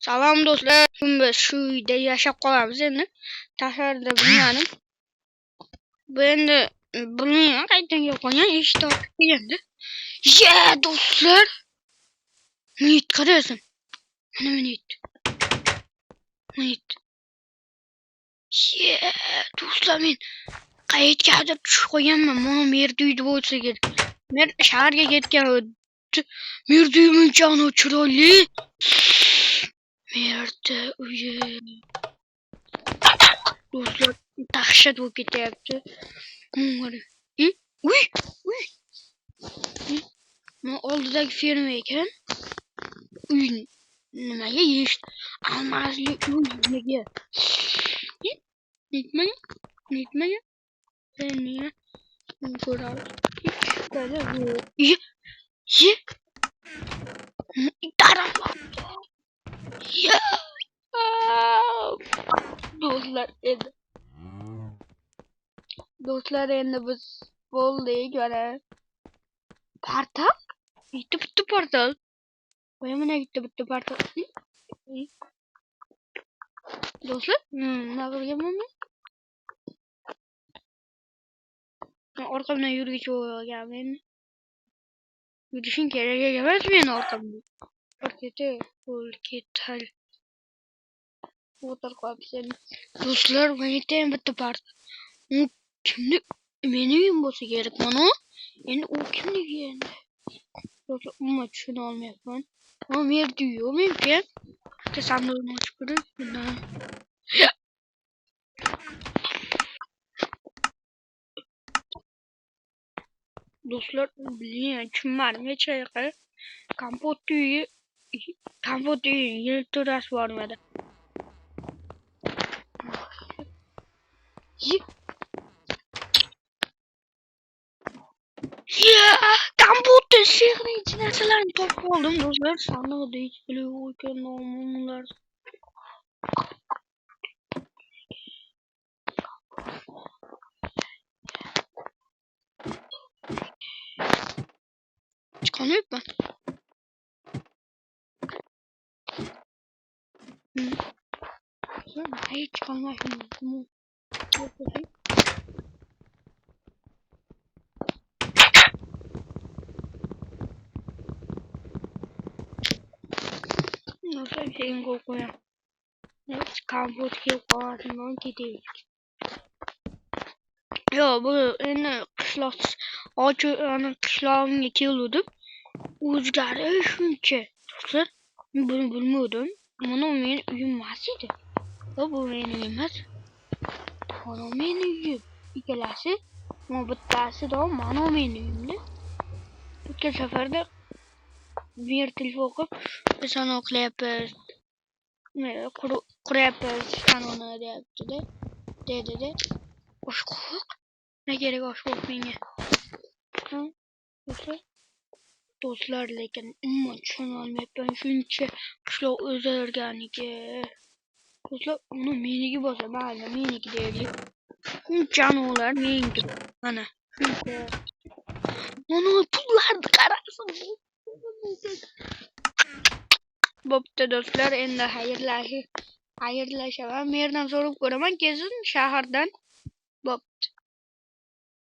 Salom do'stlar, biz shu uyda yashab qolamiz endi. Tashqarida bilmadim. Bu endi bilmayman qayerdan kelib qolgan, eshik ochib kelganda. Do'stlar. Minit qaraysan. Mana minit. Do'stlar, men qayergadir tushib qolganman. Mana merdi uyda bo'lsa kerak. Men shaharga ketgan. Merdi muncha chiroyli. Merdi uyi. Do'stlar, dahshat bo'lib ketyapti. Uy. Men oldidagi ferma ekan. Uy nimaga yesh? Almasli uy nimaga? Netmaga? Nima? Ko'ramiz. Do'stlar, endi biz bo'ldik mana. Portal? Bitta portal. Qo'ya mana bitta portal. Do'stlar, nima qilganman men? Orqamdan yurgich bo'lganman. Yurishing kerak emas meni orqamdan. Ketal. O'tir qolibsan. Do'stlar, mana bitta portal. U kimni? Meni uyim bo'lsa kerak mana. Endi u kimniki endi? Do'stlar, umuman tushuna olmayapman. Merdi yo'q menga. Bitta sandiqni ochib ko'ray. Do'stlar, bilmayman, tushunmadim hech qayoqqa. Kompot uyi yerto'lasi bormadi. Kompotni sehrli narsalarni topib oldim do'stlar. Sandiqda hech biri yo'q ekan, nomular. Chiqolmayapman. Hech chiqolmayapman. Şeyin kokuyor. Evet, kampot gibi kokuyor. Gidiyor. Yo, bu endi qishloq qishlog'imga keldim. O'zgarish shuncha. Do'stlar, buni bilmadim. Mana men uyim emas edi. Bu meni uyim emas. Mana meni uyim. Ikkalasi, mana bittasi da mana meni uyimda. O'tgan safarda bir telefon qilib, biz ana qilyapmiz. Quryapmiz kanalni deyapti-da. Dedi. Oshqoq. Ne gerek oshqoq menga? Do'stlar, lekin umuman tushuna olmayapman. Shuncha qishloq o'zgarganiga. Do'stlar, uni meniki bo'lsa, mayli, meniki deylik. Shunchani meniki. Mana, shuncha. Mana pullarni qarasin. Bo'pti do'stlar, endi xayrlashaman. Merdan so'rab ko'raman, kesin shahardan